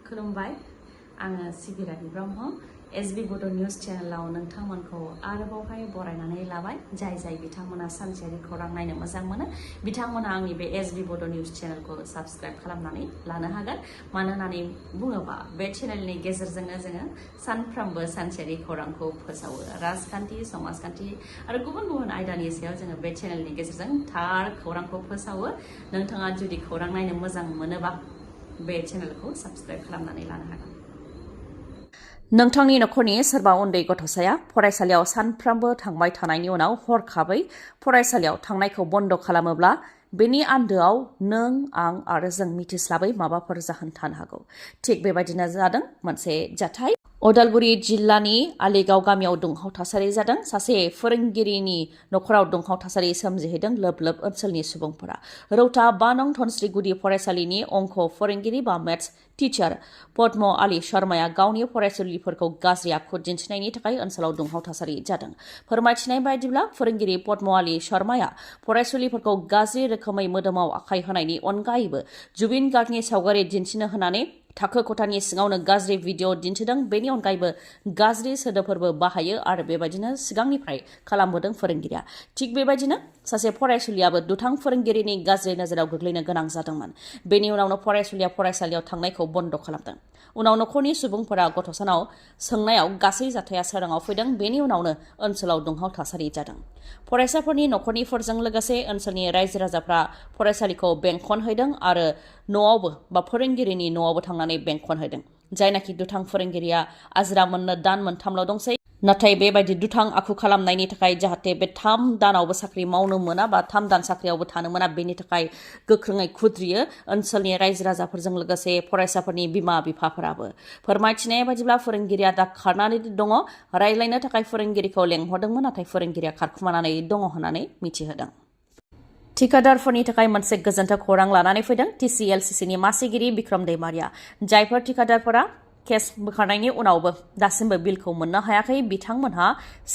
खुलुमबाय आङो सिबिरानि ब्रह्म एसबी बड' निउज चेनेलाव नोंथांमोनखौ आरोबावहाय बरायनानै लाबाय जाय बिथांमोना सानसेयारि खौरां नायनो मोजां मोनो बिथांमोना आंनि बे एसबी बड' निउज चेनेलखौ साबस्क्राइब खालामनानै लानो हागोन मानो होननानै बुङोबा बे चेनेलनि गेजेरजोंनो जोङो सानफ्रोमबो सानसेयारि खौरांखौ फोसावो राजखान्थि समाजखान्थि आरो गुबुन आयदानि सायाव जोङो बे चेनेलनि गेजेरजों थार खौरांखौ फोसावो नोंथाङा जुदि खौरां नायनो मोजां मोनोबा बे चेनेलखौ साबस्क्राइब खालामनानै लानो हागोन नोंथांनि नखरनि सोरबा उन्दै गथ'साया फरायसालियाव सानफ्रोमबो थांबाय थानायनि उनाव हरखाबै फरायसालियाव थांनायखौ बन्द खालामोब्ला बेनि आन्दोआव नों आं आरो जों मिथिस्लाबै माबाफोर जाहोन थानो हागौ थिग बेबायदिनो जादों मोनसे जाथाय उदालगुरि जिल्लानि आलिगाव गामियाव दुंहाव थासारि जादों सासे फोरोंगिरिनि नखराव दुंहाव थासारि सोमजिहोदों लोब ओनसोलनि सुबुंफोरा रौता 5 नं धनस्री गुदि फरायसालिनि अंक फोरोंगिरि बा मेथ्स टिचार पद्म आली शर्माया गावनि फरायसुलिफोरखौ गाज्रि आखु दिन्थिनायनि थाखाय ओनसोलाव दुंहाव थासारि जादों फोरमायथिनाय बायदिब्ला फोरोंगिरि पद्म आली शर्माया फरायसुलिफोरखौ गाज्रि रोखोमै मोदोमाव आखाइ होनायनि अनगायैबो जुबिन गार्गनि सावगारि दिन्थिनो होनानै थाखो खथानि सिङावनो गाज्रि भिडिअ दिन्थिदों बेनि अनगायैबो गाज्रि सोदोबफोरबो बाहायो आरो बेबायदिनो सिगांनिफ्राय खालामबोदों फोरोंगिरिया थिग बेबायदिनो सासे फरायसुलियाबो दुथां फोरोंगिरिनि गाज्रि नोजोराव गोग्लैनो गोनां जादोंमोन बेनि उनावनो फरायसुलिया फरायसालियाव थांनायखौ बन्द खालामदों उनाव नखरनि सुबुंफोरा गथ'सानाव सोंनायाव गासै जाथाया सोराङाव फैदों बेनि उनावनो ओनसोलाव दुंहाव थासारि जादों फरायसाफोरनि नखरनिफोरजों लोगोसे ओनसोलनि रायजो राजाफ्रा फरायसालिखौ बेंखनहैदों आरो न'आवबो बा फोरोंगिरिनि न'आवबो थांनानै बेंखनहैदों जायनाखि दुथां फोरोंगिरिया आजिरा मोननो दान मोनथामल' दंसै नाथाय बेबायदि दुथां आखु खालामनायनि थाखाय जाहाथे बे 3 दानावबो साख्रि मावनो मोना बा 3 दान साख्रियावबो थानो मोना बेनि थाखाय गोख्रोङै खुद्रियो ओनसोलनि रायजो राजाफोरजों लोगोसे फरायसाफोरनि बिमा बिफाफोराबो फोरमायथिनाय बायदिब्ला फोरोंगिरिया दा खारनानै दङ रायज्लायनो थाखाय फोरोंगिरिखौ लेंहरदोंमोन नाथाय फोरोंगिरिया खारखुमानानै दङ होननानै मिथिहोदों ठिकादारफोरनि थाखाय मोनसे गोजोनथाव खौरां लानानै फैदों TCLCCनि मासिगिरि बिक्रम दैमारिया जायफोर ठिकादारफोरा केस बोखारनायनि उनावबो दासिमबो बिलखौ मोननो हायाखै बिथांमोनहा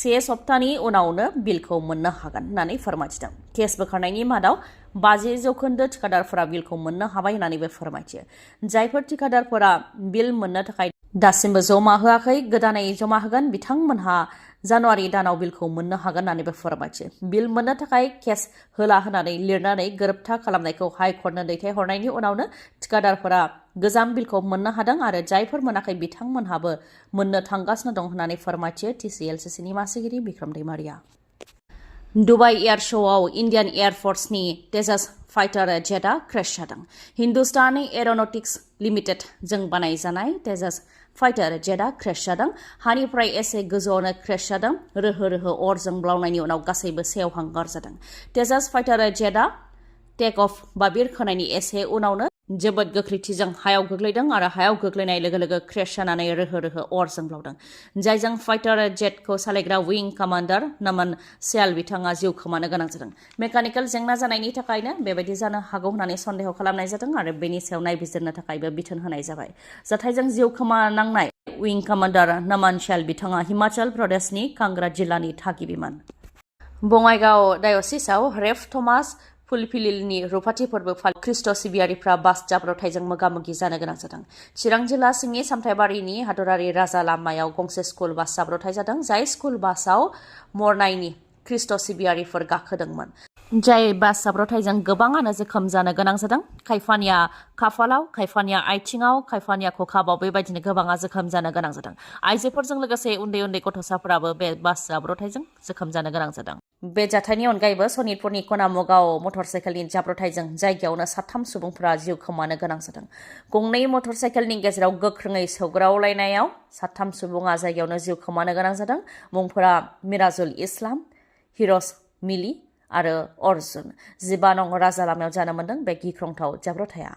1 सप्तानि उनावनो बिलखौ मोननो हागोन होननानै फोरमायथिदों केस बोखारनायनि मादाव 50% ठिकादारफोरा बिलखौ मोननो हाबाय होननानैबो फोरमायथियो जायफोर ठिकादारफोरा बिल मोननो थाखाय दासिमबो जमा होआखै गोदानै जमा होगोन बिथांमोनहा जानुवारि दानाव बिलखौ मोननो हागोन होननानैबो फोरमायथियो बिल मोननो थाखाय केस होला होननानै लिरनानै गोरोबथा खालामनायखौ हाइकर्टनो दैथायहरनायनि उनावनो ठिकादारफोरा गोजाम बिलखौ मोननो हादों आरो जायफोर मोनाखै बिथांमोनहाबो मोननो थांगासिनो दं होननानै फोरमायथियो TCLCCनि मासिगिरि Bikram Daimary Dubai air show Indian air फर्सनि तेजास फाइटार जेटआ क्रेश जादों हिन्दुस्तान एर'नटिक्स लिमिटेड जों बानायजानाय तेजास फाइटार जेटआ क्रेश जादों हानिफ्राय एसे गोजौआवनो क्रेश जादों रोहो अर जोंब्लावनायनि उनाव गासैबो सेवहांगार जादों तेजास फाइटार जेटआ टेक अफ बा बिरखोनायनि एसे उनावनो जोबोद गोख्रैथिजों हायाव गोग्लैदों आरो हायाव गोग्लैनाय लोगो क्रेश जानानै रोहो अर जोंब्लावदों जायजों फाइटार जेटखौ सालायग्रा विं कमान्डार नमन सियाल बिथाङा जिउ खोमानो गोनां जादों मेकानिकेल जेंना जानायनि थाखायनो बेबायदि जानो हागौ होननानै सन्देह खालामनाय जादों आरो बेनि सायाव नायबिजिरनो थाखायबो बिथोन होनाय जाबाय जाथायजों जिउ खोमानांनाय विं कमान्डार नमन सियाल बिथाङा हिमाचल प्रदेशनि कांग्रा जिल्लानि थागिबिमोन बङाइगाव डायसिसआव रेभ थमास फुलफिलिलनि रुफाथि फोरबो ख्रिस्ट सिबियारिफ्रा बास जाब्रबथायजों मोगा-मोगि जानो गोनां जादों चिरां जिल्ला सिंनि सामथाइबारिनि हादरारि राजा लामायाव गंसे स्कुल बास जाब्रबथाय जादों जाय स्कुल बासआव मरनायनि ख्रिस्ट सिबियारिफोर गाखोदोंमोन जाय बास जाब्रबथायजों गोबाङानो जोखोम जानो गोनां जादों खायफानिया खाफालाव खायफानिया आथिङाव खायफानिया खखाबाव बेबायदिनो गोबाङा जोखोम जानो गोनां जादों आइजोफोरजों लोगोसे उन्दै गथ'साफोराबो बे बास जाब्रबथायजों जोखोम जानो गोनां जादों बे जाथायनि अनगायैबो सनितपुरनि कनामुगाव मटरसाइकेलनि जाब्रबथायजों जायगायावनो 3 सुबुंफोरा जिउ खोमानो गोनां जादों गंनै मटरसाइकेलनि गेजेराव गोख्रोङै सौग्रावलायनायाव 3 सुबुङा जायगायावनो जिउ खोमानो गोनां जादों मुंफोरा मिराजुल इस्लाम हिरस मिली आरो अर्जुन 15 नं राजा लामायाव जानो मोन्दों बे गिख्रंथाव जाब्रबथाया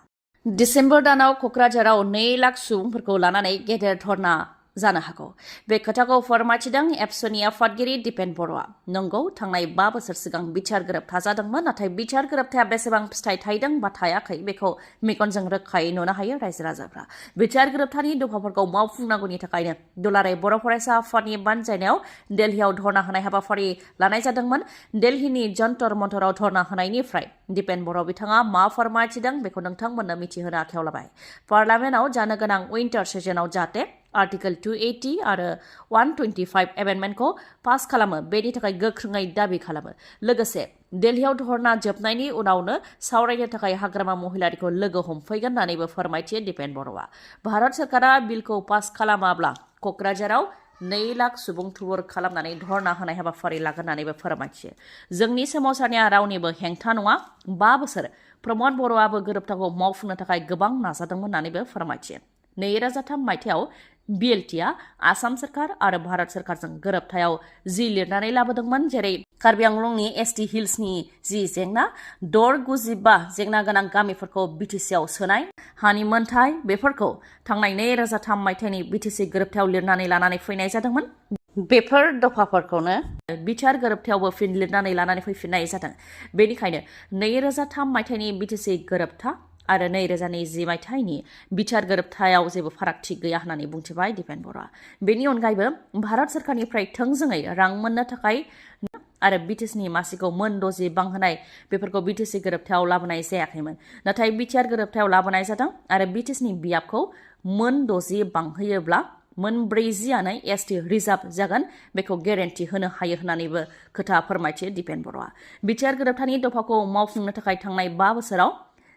दिसेम्बर दानाव क'क्राझाराव 2 लाख सुबुंफोरखौ लानानै गेदेर धर्ना जानो हागौ। बे खोथाखौ फोरमायथिदों एबसुनि आफादगिरि दिपेन बर'आ। नंगौ, थांनाय 5 बोसोर सिगां बिचार गोरोबथा जादोंमोन, नाथाय बिचार गोरोबथाया बेसेबां फिथाइ थाइदों बा थायाखै बेखौ मेगनजों रोखायै नुनो हायो रायजो राजाफ्रा। बिचार गोरोबथानि दफाफोरखौ मावफुंनांगौनि थाखायनो दुलाराय बर' फरायसा आफादनि बानजायनायाव दिल्लीयाव धरना होनाय हाबाफारि लानाय जादोंमोन। दिल्लीनि जन्तर मन्तराव धरना होनायनिफ्राय दिपेन बर' बिथाङा मा फोरमायथिदों बेखौ नोंथांमोननो मिथिहोनो आखायाव लाबाय। पार्लामेन्टआव जानो गोनां विन्टार सेसनाव जाहाथे आर्टिकल 280 आरो 125 एमेन्डमेन्टखौ पास खालामो, बेनि थाखाय गोख्रोङै दाबि खालामो। लोगोसे दिल्लीयाव धरना जोबनायनि उनावनो सावरायनो थाखाय हाग्रामा महिलारिखौ लोगो हमफैगोन होननानैबो फोरमायथियो दिपेन बर'आ। भारत सरकारा बिलखौ पास खालामाब्ला क'क्राझाराव 2 लाख सुबुं थुबुर खालामनानै धरना होनाय हाबाफारि लागोन होननानैबो फोरमायथियो। जोंनि सोमावसारनाया रावनिबो हेंथा नङा। 5 बोसोर प्रमद बर'आबो गोरोबथाखौ मावफुंनो थाखाय गोबां नाजादोंमोन होननानैबो फोरमायथियो। 2003 मायथाइयाव बिएलटिआ आसाम सरकार आरो भारत सरकारजों गोरोबथायाव जि लिरनानै लाबोदोंमोन, जेरै कार्बि आंलंनि एसटि हिल्सनि जि जेंना, 695 जेंना गोनां गामिफोरखौ बिटिसिआव सोनाय, हानि मोनथाय, बेफोरखौ थांनाय 2003 मायथाइनि बिटिसि गोरोबथायाव लिरनानै लानानै फैनाय जादोंमोन। बेफोर दफाफोरखौनो बिचार गोरोबथायावबो फिन लिरनानै लानानै फैफिननाय जादों। बेनिखायनो 2003 मायथाइनि बिटिसि गोरोबथा आरो 2020 मायथाइनि बिचार गोरोबथायाव जेबो फारागथि गैया होननानै बुंथिबाय दिपेन बर'आ। बेनि अनगायैबो भारत सरकारनिफ्राय थोंजोङै रां मोननो थाखाय आरो बिटिसिनि मासिखौ मोन 60 बांहोनाय बेफोरखौ बिटिसि गोरोबथायाव लाबोनाय जायाखैमोन, नाथाय बिचार गोरोबथायाव लाबोनाय जादों आरो बिटिसिनि बियाबखौ मोन 60 बांहोयोब्ला मोन 40आनो एसटि रिजार्भ जागोन, बेखौ गेरेन्टि होनो हायो होननानैबो खोथा फोरमायथियो दिपेन बर'आ। बिचार गोरोबथानि दफाखौ मावफुंनो थाखाय थांनाय 5 बोसोराव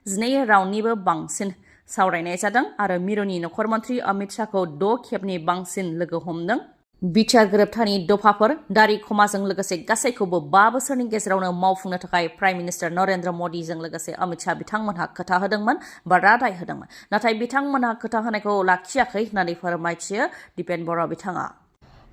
12 राउन्डनिबो बांसिन सावरायनाय जादों आरो मिरुनि नखर मन्त्रि अमित शाहखौ 6 खेबनि बांसिन लोगो हमदों। बिचार गोरोबथानि दफाफोर दारि खमाजों लोगोसे गासैखौबो 5 बोसोरनि गेजेरावनो मावफुंनो थाखाय प्राइम मिनिस्टार नरेन्द्र मदिजों लोगोसे अमित शाह बिथांमोनहा खोथा होदोंमोन बा रादाय होदोंमोन, नाथाय बिथांमोनहा खोथा होनायखौ लाखियाखै होननानै फोरमायथियो दिपेन बर' बिथाङा।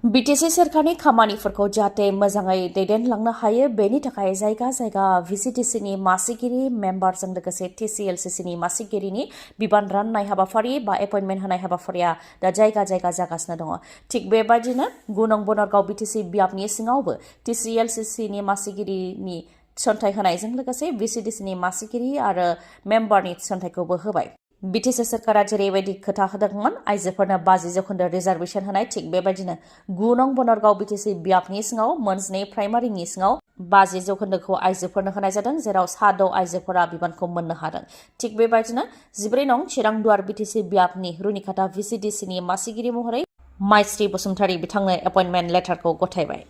बिटिसि सोरखारनि खामानिफोरखौ जाहाथे मोजाङै दैदेनलांनो हायो, बेनि थाखाय जायगा जायगा भिसिडिसिनि मासिगिरि मेम्बारजों लोगोसे टिसिएलसिसिनि मासिगिरिनि बिबान राननाय हाबाफारि बा एपइन्टमेन्ट होनाय हाबाफारिया दा जायगा जायगा जागासिनो दङ। थिग बेबायदिनो 9 नं बनरगाव बिटिसि बियाबनि सिङावबो टिसिएलसिसिनि मासिगिरिनि थिसनथाइ होनायजों लोगोसे भिसिडिसिनि मासिगिरि आरो मेम्बारनि थिसनथाइखौबो होबाय। बिटिसि सरकारा जेरैबायदि खोथा होदोंमोन आइजोफोरनो 50% रिजार्भेसन होनाय, थिग बेबायदिनो 9 नं बनरगाव बिटिसि बियाबनि सिङाव मोनजिनै प्राइमारिनि सिङाव 50%खौ आइजोफोरनो होनाय जादों, जेराव 6 आइजोफोरा बिबानखौ मोननो हादों। थिग बेबायदिनो 14 नं चिरांदुवार बिटिसि बियाबनि रुनिकाटा भिसिडिसिनि मासिगिरि महरै माइस्रि बसुमतारी बिथांनो एपइन्टमेन्ट लेटारखौ गथायबाय।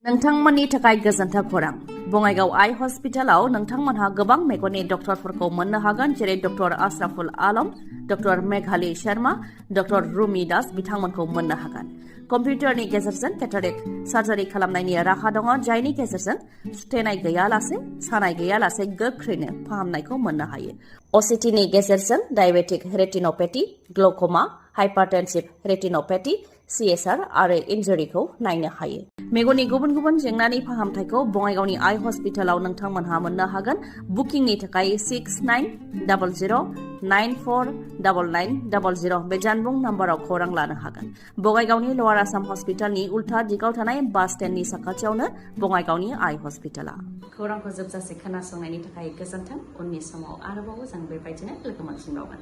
नोंथांमोननि थाखाय गोजोनथाव खौरां। बङाइगाव आइ हस्पिटालाव नोंथांमोनहा गोबां मेगननि डक्टरफोरखौ मोननो हागोन, जेरै डक्टर आशराफुल आलम, डक्टर मेघाली शर्मा, डक्टर रुमि दास बिथांमोनखौ मोननो हागोन। कम्पिउटारनि गेजेरजों केटारेक्ट सार्जारि खालामनायनि राहा दङ, जायनि गेजेरजों सुथेनाय गैयालासे, सानाय गैयालासे गोख्रैनो फाहामनायखौ मोननो हायो। असिटिनि गेजेरजों डायबेटिक रेटिनोपैथी, ग्ल'क'मा, हाइपारटेनसिभ रेटिनोपैथी, CSR आरो इन्जुरिखौ नायनो हायो। मेगननि गुबुन गुबुन जेंनानि फाहामथायखौ बङाइगावनि आइ हस्पिटालाव नोंथांमोनहा मोननो हागोन। बुकिंनि थाखाय 6900949900 बे जानबुं नाम्बाराव खौरां लानो हागोन। बङाइगावनि लवार आसाम हस्पिटालनि उल्था दिगाव थानाय बास स्टेन्डनि साखाथियावनो बङाइगावनि आइ हस्पिटाला। खौरांखौ जोबजासे खोनासंनायनि थाखाय गोजोन्थों। उननि समाव आरोबाव जों बेबायदिनो लोगो मोनफिनबावगोन।